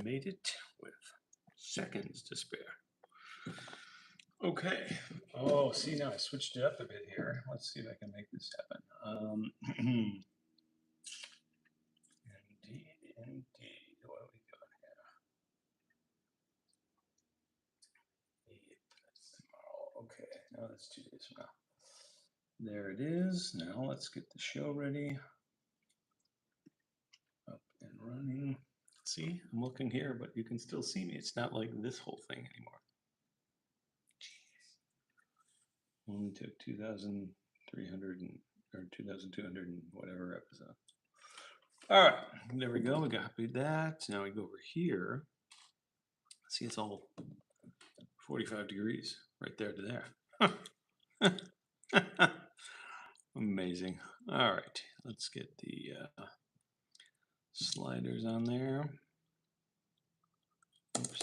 animate it with seconds to spare. Okay. Oh, see, now I switched it up a bit here. Let's see if I can make this happen. Indeed. What do we got here? That's tomorrow. Okay, now that's 2 days from now. There it is. Now let's get the show ready. Up and running. See, I'm looking here, but you can still see me. It's not like this whole thing anymore. Jeez. Only took 2,300 or 2,200 and whatever episode. All right, there we go. We copied that. Now we go over here. See, it's all 45 degrees right there to there. Amazing. All right, let's get the sliders on there. Oops.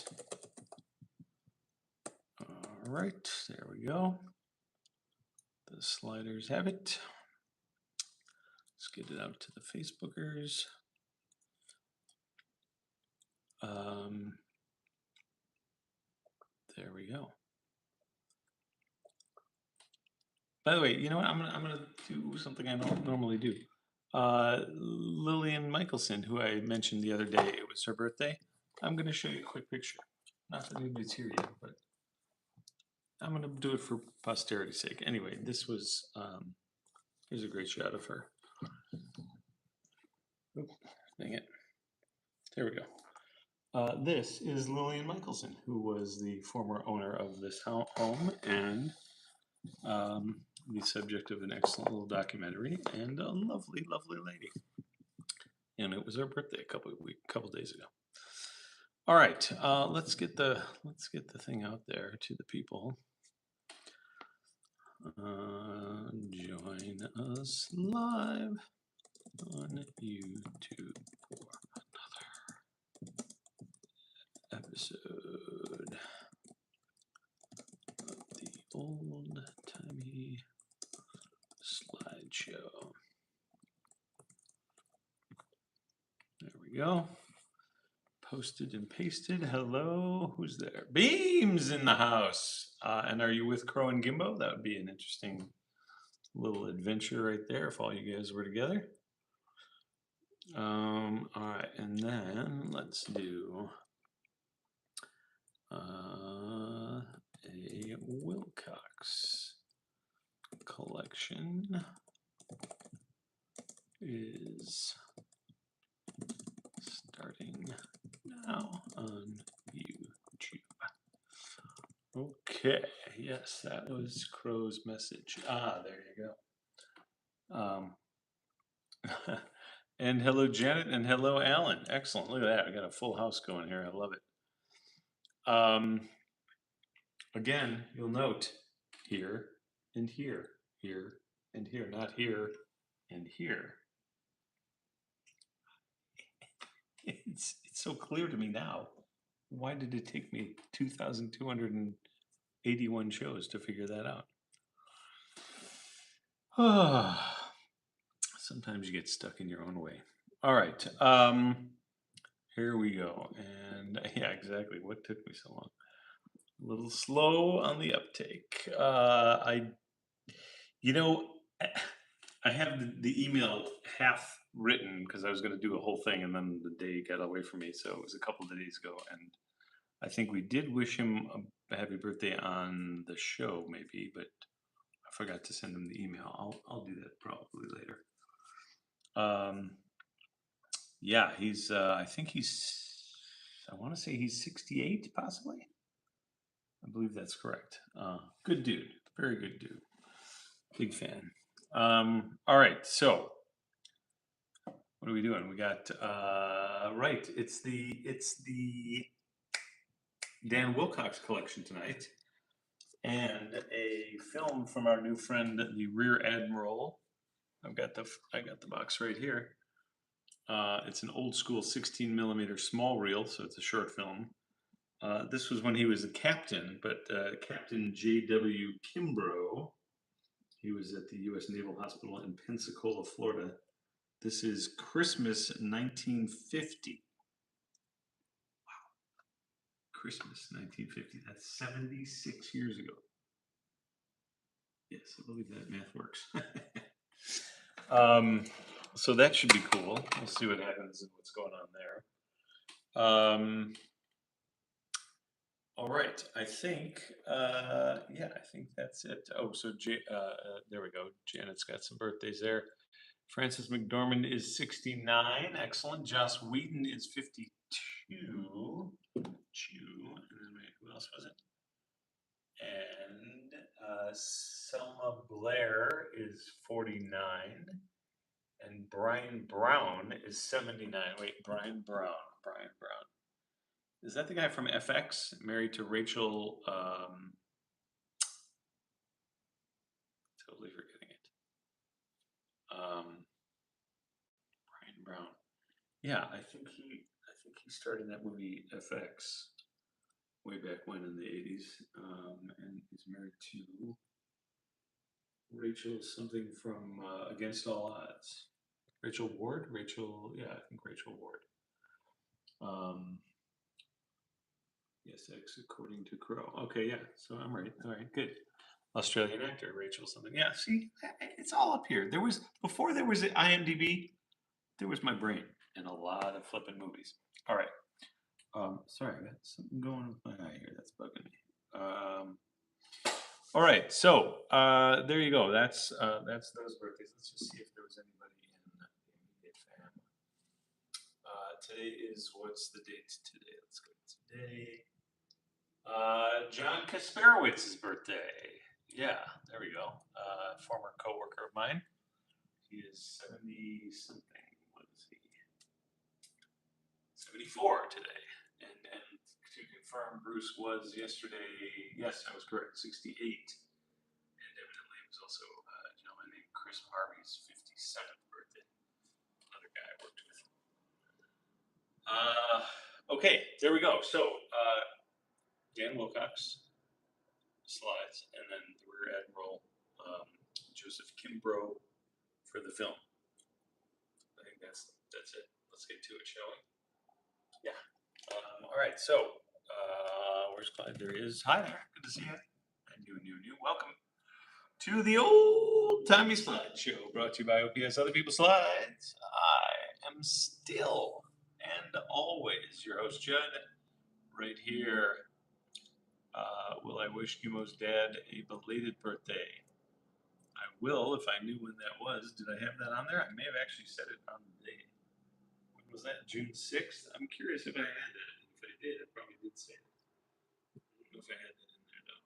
All right, there we go. The sliders have it. Let's get it out to the Facebookers. There we go. By the way, you know what? I'm gonna do something I don't normally do. Lillian Michelson, who I mentioned the other day, it was her birthday. I'm gonna show you a quick picture. Not that anybody's here yet, but I'm gonna do it for posterity's sake. Anyway, this was here's a great shot of her. Oop, dang it. There we go. This is Lillian Michelson, who was the former owner of this home and the subject of an excellent little documentary, and a lovely, lovely lady. And it was her birthday a couple days ago. All right, let's get the thing out there to the people. Join us live on YouTube for another episode of the Old-Timey Slideshow. There we go. Posted and pasted. Hello, who's there? Beam's in the house. And are you with Crow and Gimbo? That would be an interesting little adventure right there if all you guys were together. All right, and then let's do a Wilcox collection is starting now on YouTube. Okay, yes, that was Crow's message. Ah, there you go. And hello, Janet, and hello, Alan. Excellent. Look at that. I got a full house going here. I love it. Again, you'll note here and here, here and here, not here and here. It's so clear to me now. Why did it take me 2,281 shows to figure that out? Sometimes you get stuck in your own way. All right, here we go. And yeah, exactly. What took me so long? A little slow on the uptake. I have the email half written because I was going to do a whole thing, and then the day got away from me. So it was a couple of days ago, and I think we did wish him a happy birthday on the show, maybe, but I forgot to send him the email. I'll do that probably later. Yeah, he's. I think he's. I want to say he's 68, possibly. I believe that's correct. Good dude, very good dude. Big fan. All right, so what are we doing? We got right. It's the Dan Wilcox collection tonight, and a film from our new friend, the Rear Admiral. I got the box right here. It's an old school 16mm small reel, so it's a short film. This was when he was a captain, but Captain J.W. Kimbrough. He was at the U.S. Naval Hospital in Pensacola, Florida. This is Christmas 1950. Wow. Christmas 1950. That's 76 years ago. Yes, I believe that math works. So that should be cool. We'll see what happens and what's going on there. All right, I think, yeah, I think that's it. Oh, so there we go. Janet's got some birthdays there. Frances McDormand is 69. Excellent. Joss Whedon is 52. And then who else was it? And Selma Blair is 49. And Brian Brown is 79. Wait, Brian Brown. Is that the guy from FX, married to Rachel? Totally forgetting it. Brian Brown. Yeah, I think he starred in that movie FX way back when in the 80s, and he's married to Rachel something from Against All Odds. Rachel Ward? Yeah, I think Rachel Ward. Yes, X according to Crow. Okay, yeah, so I'm right. All right, good. Australian actor, Rachel something. Yeah, see, it's all up here. Before there was IMDb, there was my brain and a lot of flipping movies. All right. Sorry, I got something going with my eye here that's bugging me. All right, so there you go. That's those birthdays. Let's just see if there was anybody in the immediate family. Today is, what's the date today? Let's go today. John Kasparowicz's birthday. Yeah, there we go. Former coworker of mine. He is 70 something. What is he? 74 today. And to confirm, Bruce was yesterday. Yes, I was correct. 68. And evidently it was also a gentleman named Chris Harvey's 57th birthday. Another guy I worked with. Okay, there we go. So Dan Wilcox slides, and then the Rear Admiral Joseph Kimbrough for the film. I think that's it. Let's get to it, shall we? Yeah. All right. So where's Clyde? There he is. Hi there. Good to see you. And you. Welcome to the Old-Timey Slideshow, brought to you by OPS Other People's Slides. I am still and always your host, Judd, right here. Will I wish Gimo's dad a belated birthday? I will, if I knew when that was. Did I have that on there? I may have actually said it on the day. When was that? June 6th? I'm curious if I had that. If I did, I probably did say it. I don't know if I had that in there, though.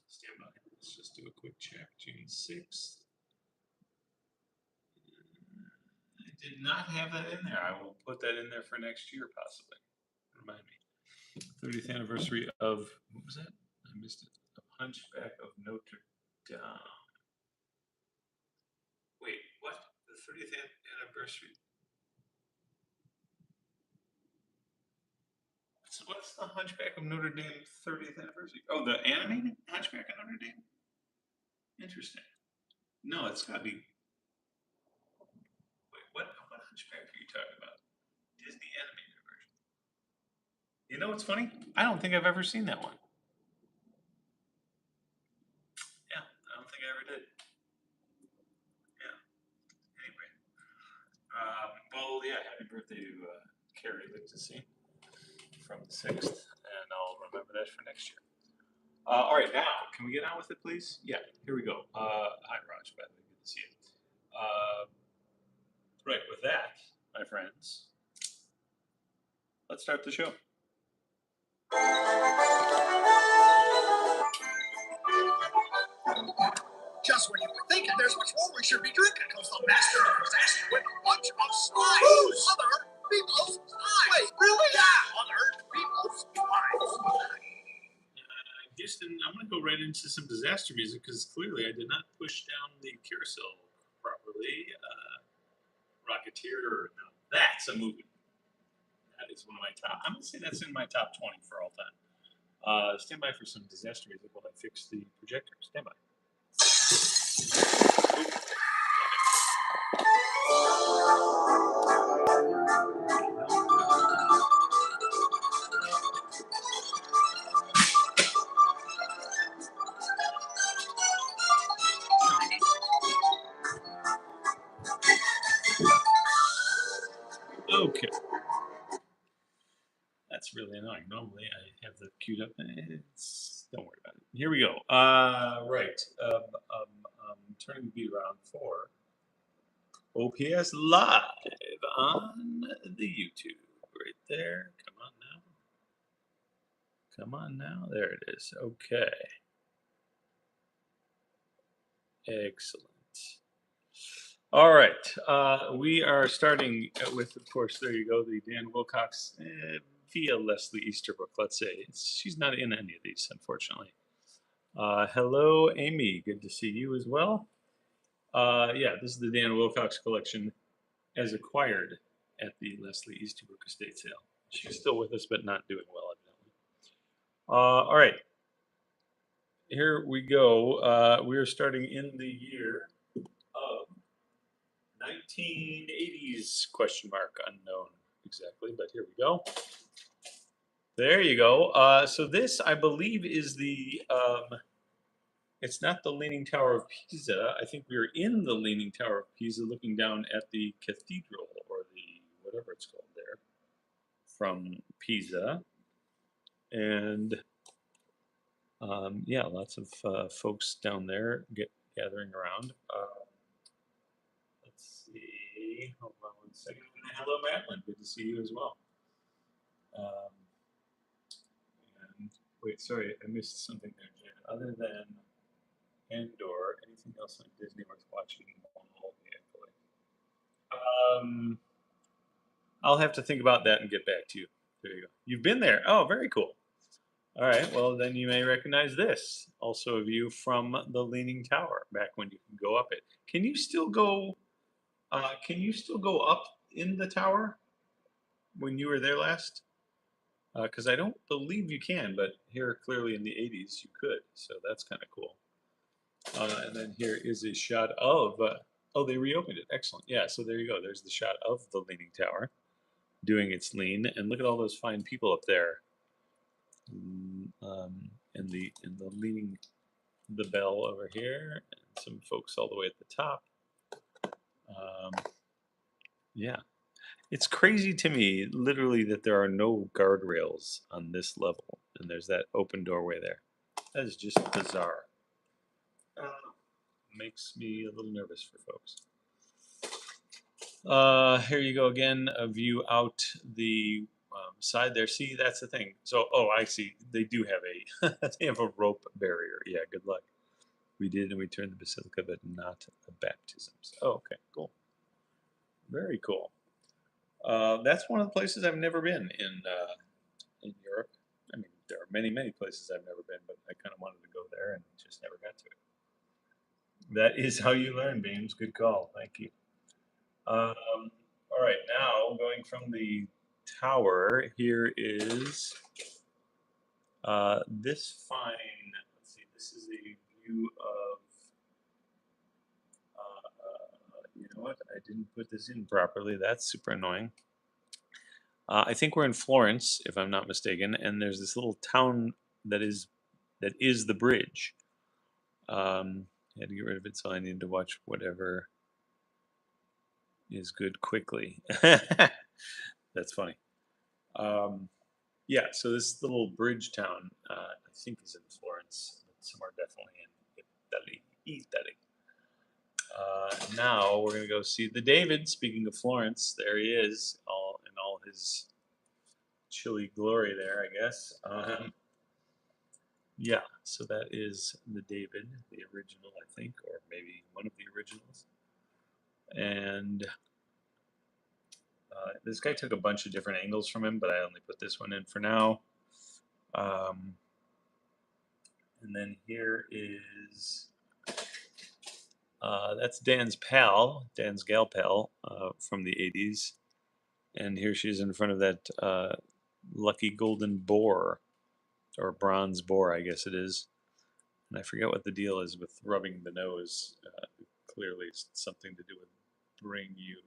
Stand by. Let's just do a quick check. June 6th. I did not have that in there. I will put that in there for next year, possibly. Remind me. 30th anniversary of, what was that? I missed it. The Hunchback of Notre Dame. Wait, what? The 30th anniversary? What's the Hunchback of Notre Dame 30th anniversary? Oh, the animated Hunchback of Notre Dame? Interesting. No, it's got to be. Wait, what Hunchback are you talking about? Disney animated version. You know what's funny? I don't think I've ever seen that one. Yeah, I don't think I ever did. Yeah. Anyway. Well, yeah, happy birthday to Carrie. Good to see from the 6th, and I'll remember that for next year. All right, now, can we get on with it, please? Yeah, here we go. Hi, Raj, by the way, good to see you. Right, with that, my friends, let's start the show. Just when you were thinking there's much more we should be drinking, comes the master of disaster with a bunch of slides. Other people's slides. Wait, really? Yeah, other people's slides. Houston, I'm going to go right into some disaster music because clearly I did not push down the carousel properly. Rocketeer, no, that's a movie. That is one of my top. I'm going to say that's in my top 20 for all time. Stand by for some disaster music while I fix the projector. Stand by. That's really annoying. Normally I have the queued up. Don't worry about it. Here we go. Right. Turning the beat around for OPS Live on the YouTube. Right there. Come on now. Come on now. There it is. Okay. Excellent. All right. We are starting with, of course, there you go, the Dan Wilcox via Leslie Easterbrook, let's say. She's not in any of these, unfortunately. Hello, Amy. Good to see you as well. Yeah, this is the Dan Wilcox collection as acquired at the Leslie Easterbrook estate sale. She's still with us, but not doing well, evidently. All right. Here we go. We are starting in the year of 1980s, question mark, unknown exactly, but here we go. There you go. So this, I believe, is the, it's not the Leaning Tower of Pisa. I think we are in the Leaning Tower of Pisa looking down at the cathedral, or the, whatever it's called there, from Pisa. And yeah, lots of folks down there gathering around. Let's see. Hold on one second. Hello, Madeline. Good to see you as well. And wait, sorry, I missed something there, Jen. Other than Andor, anything else on Disney worth watching? I'll have to think about that and get back to you. There you go. You've been there. Oh, very cool. All right. Well, then you may recognize this. Also a view from the Leaning Tower, back when you can go up it. Can you still go? Can you still go up in the tower when you were there last? Because I don't believe you can, but here clearly in the 80s you could. So that's kind of cool. And then here is a shot of. Oh, they reopened it. Excellent. Yeah. So there you go. There's the shot of the Leaning Tower doing its lean, and look at all those fine people up there. And the leaning the bell over here, and some folks all the way at the top. Yeah, it's crazy to me, literally, that there are no guardrails on this level, and there's that open doorway there. That is just bizarre. Makes me a little nervous for folks. Here you go again, a view out the side there. See, that's the thing. So, oh, I see. They do have a they have a rope barrier. Yeah, good luck. We did, and we turned the basilica, but not the baptisms. Oh, okay, cool. Very cool. That's one of the places I've never been in Europe. I mean, there are many, many places I've never been, but I kind of wanted to go there and just never got to it. That is how you learn, Beams. Good call. Thank you. All right, now going from the tower, here is this fine. Let's see. This is a view of. You know what? I didn't put this in properly. That's super annoying. I think we're in Florence, if I'm not mistaken, and there's this little town that is the bridge. I had to get rid of it, so I need to watch whatever is good quickly. That's funny. Yeah, so this little bridge town, I think, is in Florence, but somewhere definitely in Italy. Now we're gonna go see the David. Speaking of Florence, there he is, in all his chilly glory there, I guess. Yeah, so that is the David, the original, I think, or maybe one of the originals. And this guy took a bunch of different angles from him, but I only put this one in for now. And then here is, that's Dan's pal, Dan's gal pal from the 80s. And here she is in front of that lucky golden boar, or bronze boar, I guess it is. And I forget what the deal is with rubbing the nose. Clearly it's something to do with bring you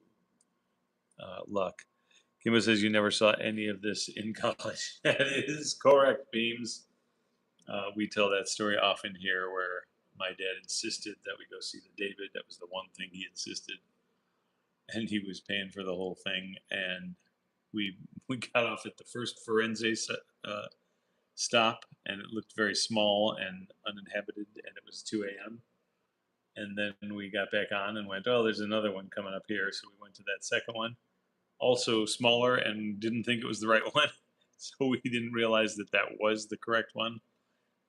luck. Kimbo says you never saw any of this in college. That is correct, Beams. We tell that story often here, where my dad insisted that we go see the David. That was the one thing he insisted. And he was paying for the whole thing. And we got off at the first Firenze stop, and it looked very small and uninhabited, and it was 2 a.m. And then we got back on and went, oh, there's another one coming up here. So we went to that second one, also smaller, and didn't think it was the right one. So we didn't realize that that was the correct one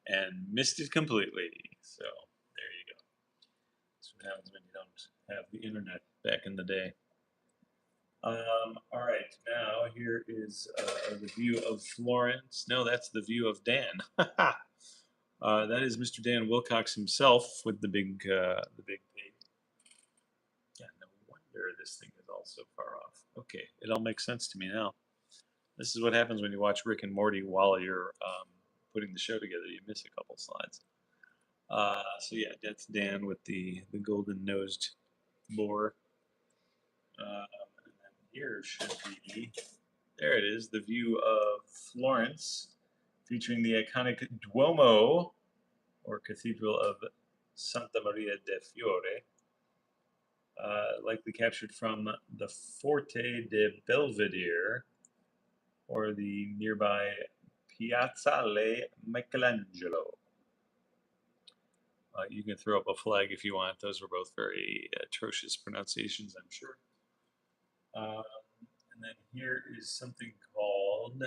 and missed it completely. So there you go. That's what happens when you don't have the internet back in the day. All right, now here is the view of Florence. No, that's the view of Dan. That is Mr. Dan Wilcox himself with the big pig. Yeah, no wonder this thing is all so far off. Okay, it all makes sense to me now. This is what happens when you watch Rick and Morty while you're putting the show together. You miss a couple slides. So yeah, that's Dan with the golden-nosed boar. And then here should be, there it is, the view of Florence, featuring the iconic Duomo, or Cathedral of Santa Maria del Fiore, likely captured from the Forte de Belvedere, or the nearby Piazzale Michelangelo. You can throw up a flag if you want. Those were both very atrocious pronunciations, I'm sure. And then here is something called,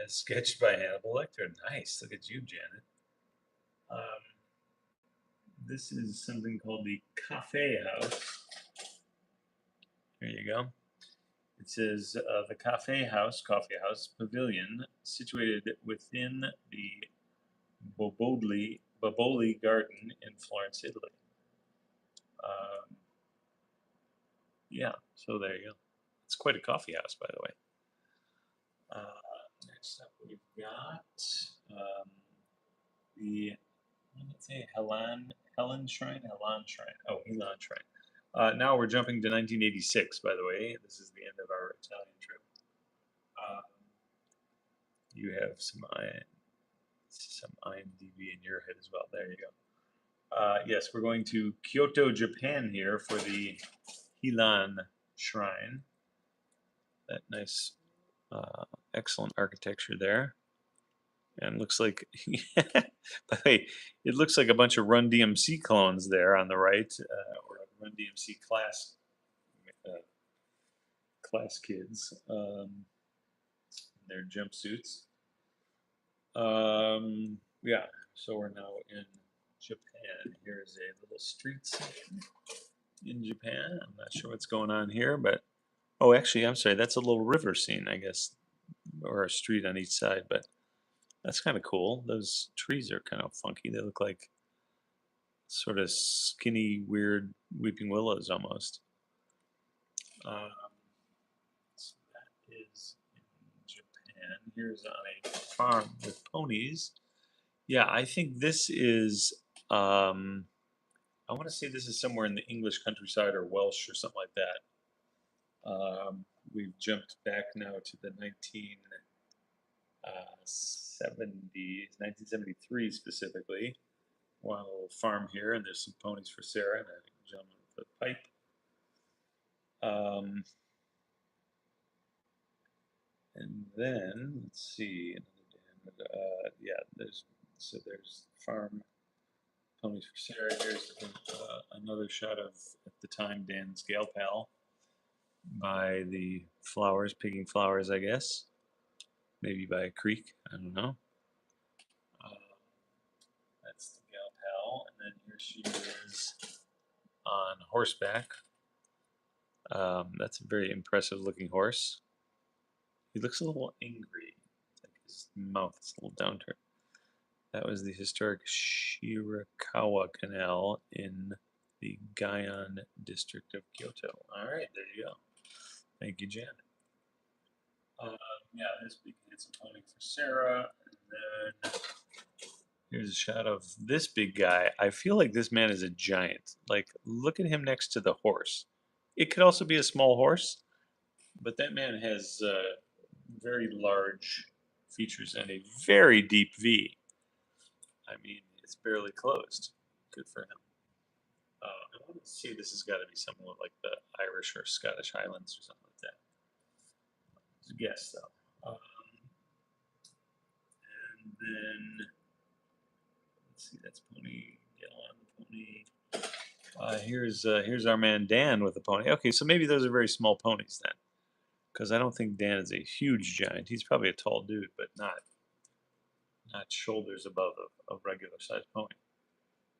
as sketched by Hannibal Lecter. Nice. Look at you, Janet. This is something called the Cafe House. There you go. It says the Coffee House Pavilion, situated within the Boboli Garden in Florence, Italy. Yeah, so there you go. It's quite a coffee house, by the way. Next up, we've got the, let's say, Helen Shrine. Oh, Helan Shrine. Now we're jumping to 1986, by the way. This is the end of our Italian trip. You have some IMDb in your head as well. There you go. Yes, we're going to Kyoto, Japan here for the Helan Shrine. That nice, excellent architecture there. And looks like, by the way, it looks like a bunch of Run DMC clones there on the right, or Run DMC class kids, their jumpsuits. Yeah, so we're now in Japan. Here's a little street scene in Japan. I'm not sure what's going on here, but oh, actually, I'm sorry. That's a little river scene, I guess, or a street on each side. But that's kind of cool. Those trees are kind of funky. They look like sort of skinny, weird weeping willows almost. So that is in Japan. Here's on a farm with ponies. Yeah, I think this is, I want to say this is somewhere in the English countryside or Welsh or something like that. We've jumped back now to the 1973 specifically. We're on a little farm here, and there's some ponies for Sarah and a gentleman with a pipe. And then, let's see, yeah, there's farm ponies for Sarah. Here's another shot of, at the time, Dan's gal pal by the flowers, picking flowers, I guess. Maybe by a creek, I don't know. That's the gal pal, and then here she is on horseback. That's a very impressive looking horse. He looks a little angry. Like his mouth is a little downturned. That was the historic Shirakawa Canal in the Gion district of Kyoto. All right, there you go. Thank you, Janet. Yeah, this big handsome pony for Sarah. And then here's a shot of this big guy. I feel like this man is a giant. Like, look at him next to the horse. It could also be a small horse, but that man has very large features and a very deep V. I mean, it's barely closed. Good for him. I want to see, this has got to be somewhere like the Irish or Scottish Highlands or something like that. Just a guess, though. And then, let's see, that's pony. Get on the pony. Here's our man Dan with the pony. Okay, so maybe those are very small ponies then, because I don't think Dan is a huge giant. He's probably a tall dude, but not shoulders above a regular sized pony.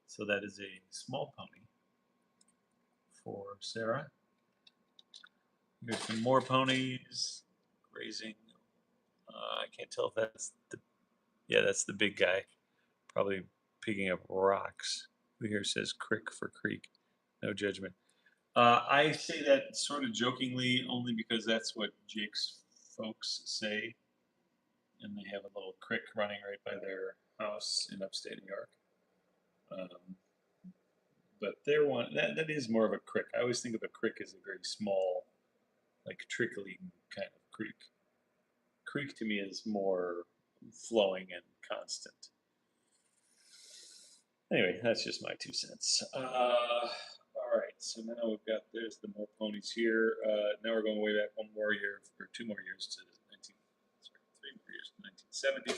So that is a small pony for Sarah. Here's some more ponies grazing. I can't tell if that's that's the big guy, probably picking up rocks. Who here says crick for creek? No judgment. I say that sort of jokingly, only because that's what Jake's folks say, and they have a little creek running right by their house in upstate New York. But they're one that is more of a creek. I always think of a creek as a very small, like trickling kind of creek. Creek to me is more flowing and constant. Anyway, that's just my 2 cents. All right, so now we've got, there's the more ponies here. Now we're going way back 1 more year, or 2 more years to 3 more years to 1970.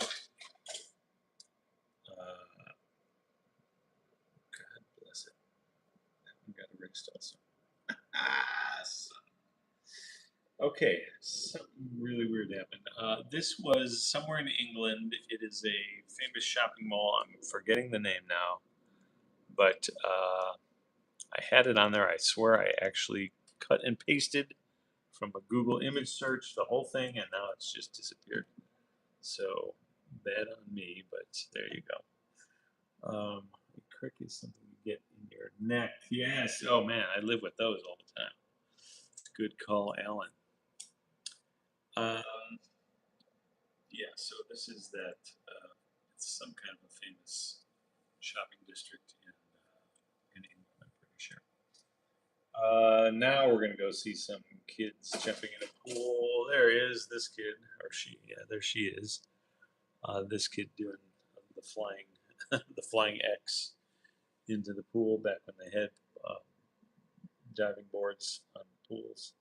God bless it. That one got erased also. Okay, something really weird happened. This was somewhere in England. It is a famous shopping mall. I'm forgetting the name now, but I had it on there. I swear I actually cut and pasted from a Google image search the whole thing, and now it's just disappeared. So bad on me, but there you go. A crick is something you get in your neck. Yes. Oh man, I live with those all the time. Good call, Alan. Yeah, so this is that, it's some kind of a famous shopping district in England, I'm pretty sure. Now we're going to go see some kids jumping in a pool. There is this kid, or she, yeah, there she is. This kid doing the flying, the flying X into the pool back when they had diving boards on pools.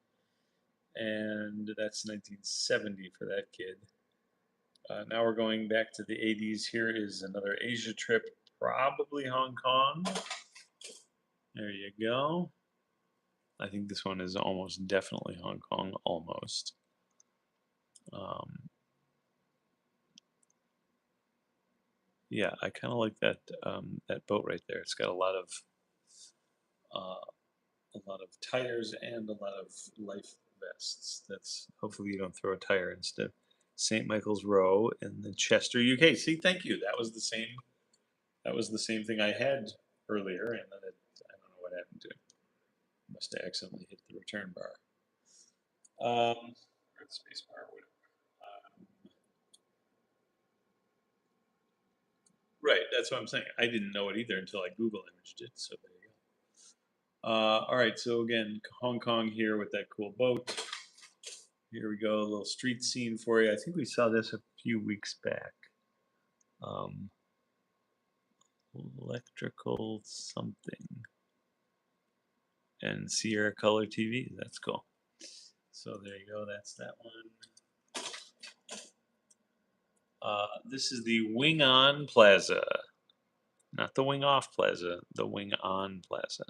And that's 1970 for that kid. Now we're going back to the 80s. Here is another Asia trip, probably Hong Kong. There you go. I think this one is almost definitely Hong Kong, almost. Yeah, I kind of like that that boat right there. It's got a lot of tires and a lot of life vests. That's hopefully you don't throw a tire instead. St. Michael's Row in the Chester, UK. See, thank you. That was the same. That was the same thing I had earlier, and then I don't know what happened to it. Must have accidentally hit the return bar. Or the space bar, whatever. Right, that's what I'm saying. I didn't know it either until I Google imaged it. So there you go. All right, so again, Hong Kong here with that cool boat. Here we go, a little street scene for you. I think we saw this a few weeks back. Electrical something. And Sierra Color TV, that's cool. So there you go, that's that one. This is the Wing On Plaza. Not the Wing Off Plaza, the Wing On Plaza.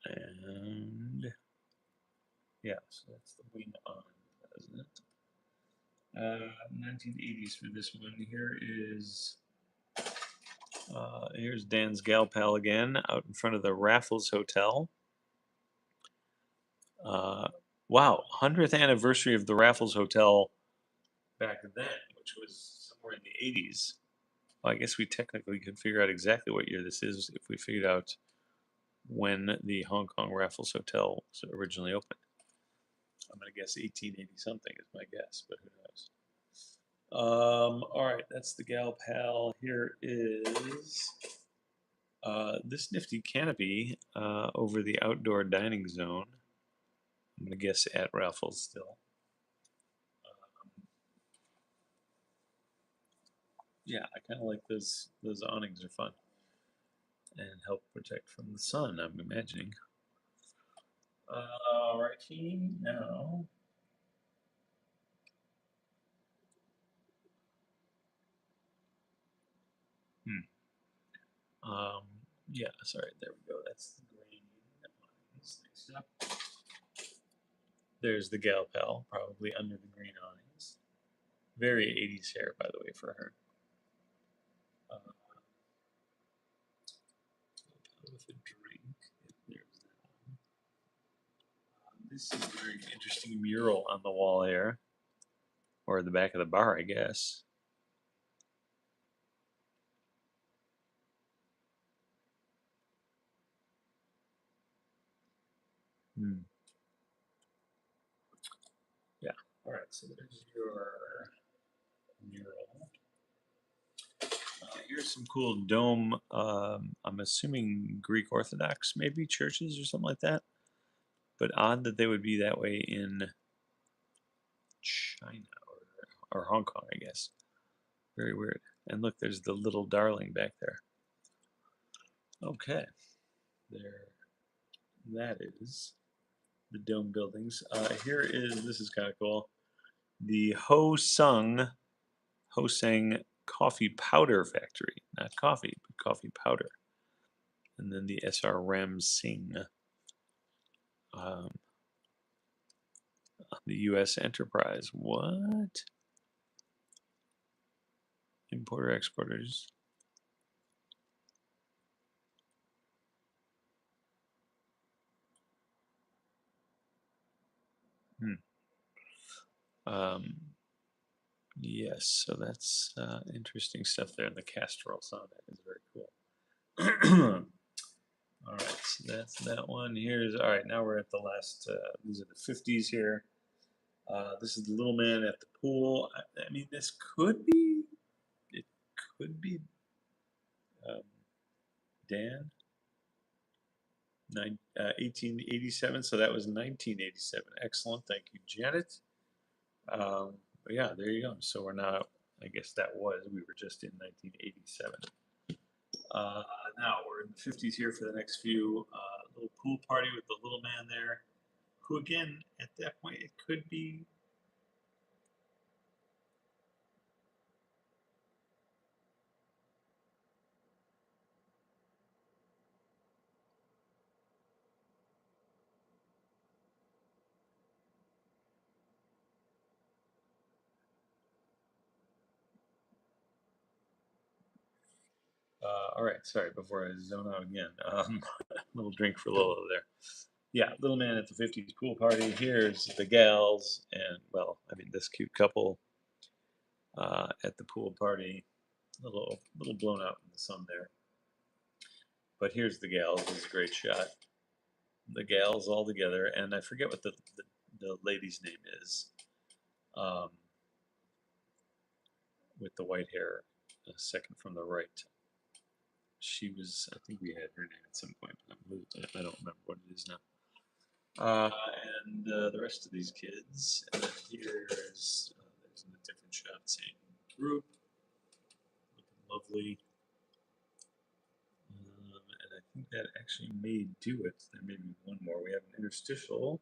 And yeah, so that's the Wing On, isn't it? 1980s for this one. Here is here's Dan's gal pal again, out in front of the Raffles Hotel. Wow, 100th anniversary of the Raffles Hotel back then, which was somewhere in the 80s. Well, I guess we technically could figure out exactly what year this is if we figured out when the Hong Kong Raffles Hotel was originally opened. I'm going to guess 1880 something is my guess, but who knows. All right, that's the gal pal. Here is this nifty canopy over the outdoor dining zone. I'm going to guess at Raffles still. Yeah, I kind of like those awnings are fun. and help protect from the sun, I'm imagining. Righty now. Yeah, sorry, there we go. That's the green awnings. Next up, there's the gal pal, probably under the green awnings. Very 80s hair, by the way, for her. With a drink. There's that one. This is a very interesting mural on the wall here, or the back of the bar, I guess. Yeah. All right. So there's your mural. Here's some cool dome. I'm assuming Greek Orthodox, maybe churches or something like that. But odd that they would be that way in China or Hong Kong, I guess. Very weird. And look, there's the little darling back there. Okay. There. That is the dome buildings. Here is, this is kind of cool, the Ho-Sang coffee powder factory. Not coffee, but coffee powder. And then the SR Ram Singh, the U.S. enterprise. What? Importer exporters. Yes, so that's interesting stuff there. And the Castrol sound is very cool. All right, so that's that one. Here's, all right, now we're at the last, these are the 50s here. This is the little man at the pool. I mean, this could be, it could be Dan. 1887, so that was 1987. Excellent, thank you, Janet. But yeah, there you go. So we're now, I guess that was, we were just in 1987. Now we're in the 50s here for the next few. Little pool party with the little man there, who again, at that point, it could be. All right, sorry, before I zone out again. Little drink for Lola there. Yeah, little man at the 50s pool party. Here's the gals, and well, I mean, this cute couple at the pool party. A little blown out in the sun there. But here's the gals. This is a great shot. The gals all together, and I forget what the lady's name is. With the white hair, second from the right. She was, I think we had her name at some point, but I don't remember what it is now. And the rest of these kids. And then here's there's a different shot, same group, looking lovely. And I think that actually may do it. There may be one more. We have an interstitial.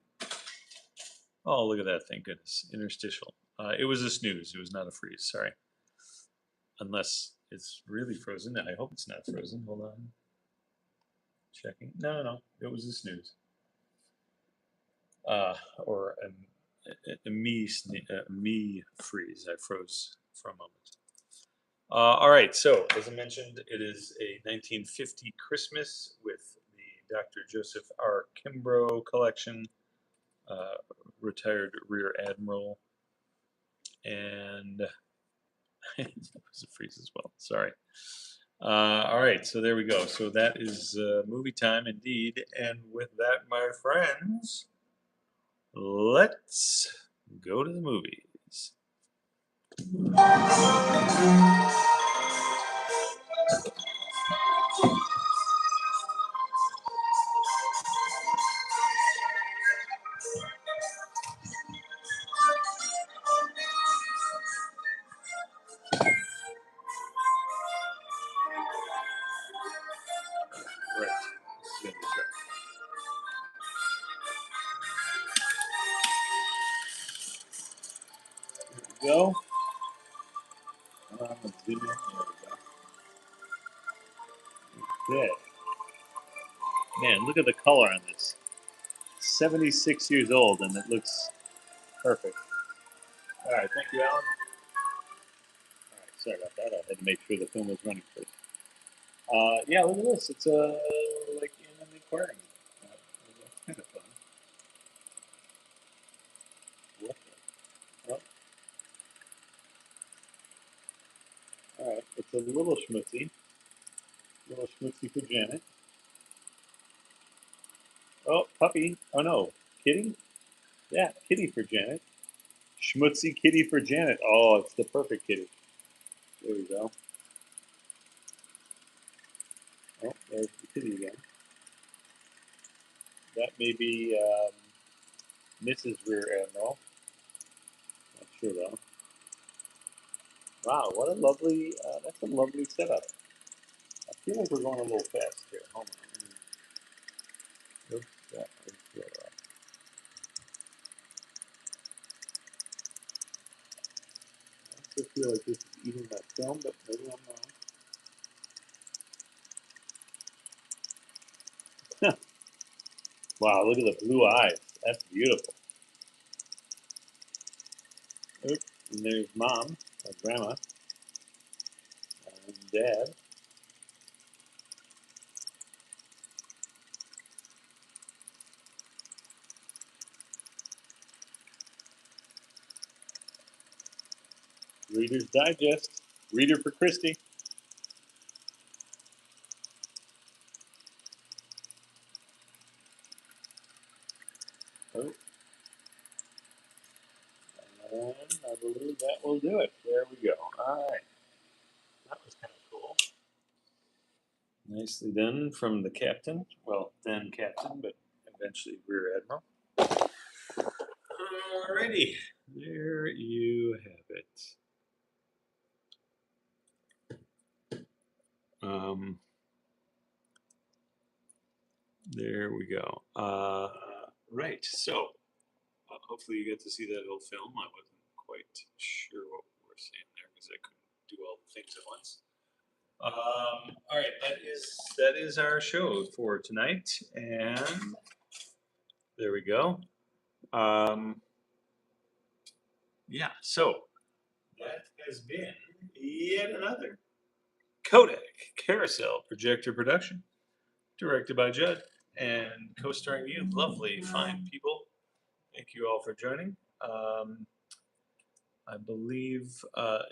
Oh, look at that! Thank goodness, interstitial. It was a snooze. It was not a freeze. Sorry. Unless it's really frozen. I hope it's not frozen. Hold on. Checking. No. It was a snooze. Or a me freeze. I froze for a moment. All right, so as I mentioned, it is a 1950 Christmas with the Dr. Joseph R. Kimbrough collection, retired Rear Admiral, and it was a freeze as well. Sorry. All right, so there we go. So that is movie time indeed, and with that, my friends, let's go to the movies. go. Zoom in. There we go. Okay. Man, look at the color on this. 76 years old, and it looks perfect. All right, thank you, Alan. All right, sorry about that. I had to make sure the film was running first. Yeah, look at this. It's like in an aquarium. That's kind of fun. What the? Oh, all right, it's a little schmutzy. Little schmutzy for Janet. Oh, puppy. Oh no, kitty. Yeah, kitty for Janet. Schmutzy kitty for Janet. Oh, it's the perfect kitty. There we go. Oh, there's the kitty again. That may be Mrs. Rear Admiral. Not sure though. Wow, what a lovely, that's a lovely setup. I feel like we're going a little fast here. Hold on. Oops, that was I also feel like this is eating my film, but maybe I'm wrong. Wow, look at the blue eyes. That's beautiful. Oops, and there's mom, or grandma, and dad. Reader's Digest. Reader for Christy. Oh, and I believe that will do it. There we go. All right. That was kind of cool. Nicely done from the captain. Well, then captain, but eventually rear admiral. Alrighty. There you have it. There we go. Right. So, hopefully you get to see that whole film. I wasn't quite sure what we were saying there because I couldn't do all the things at once. All right, that is our show for tonight, and there we go. Yeah, so that has been yet another Kodak Carousel Projector production, directed by Judd and co-starring you, lovely, fine people. Thank you all for joining. I believe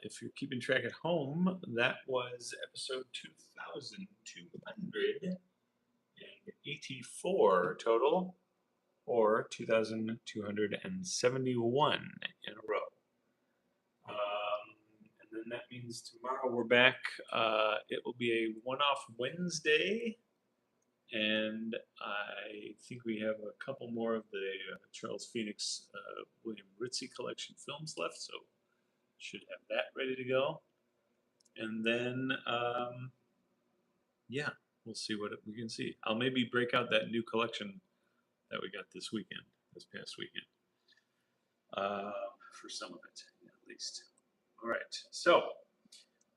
if you're keeping track at home, that was episode 2,284 total, or 2,271 in a row. And then that means tomorrow we're back. It will be a one-off Wednesday, and I think we have a couple more of the Charles Phoenix William Ritzie collection films left, so should have that ready to go. And then, yeah, we'll see what we can see. I'll maybe break out that new collection that we got this past weekend, for some of it, at least. All right, so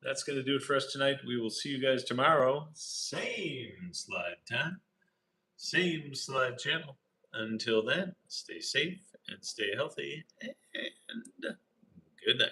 that's going to do it for us tonight. We will see you guys tomorrow. Same slide time, same slide channel. Until then, stay safe and stay healthy, and good night.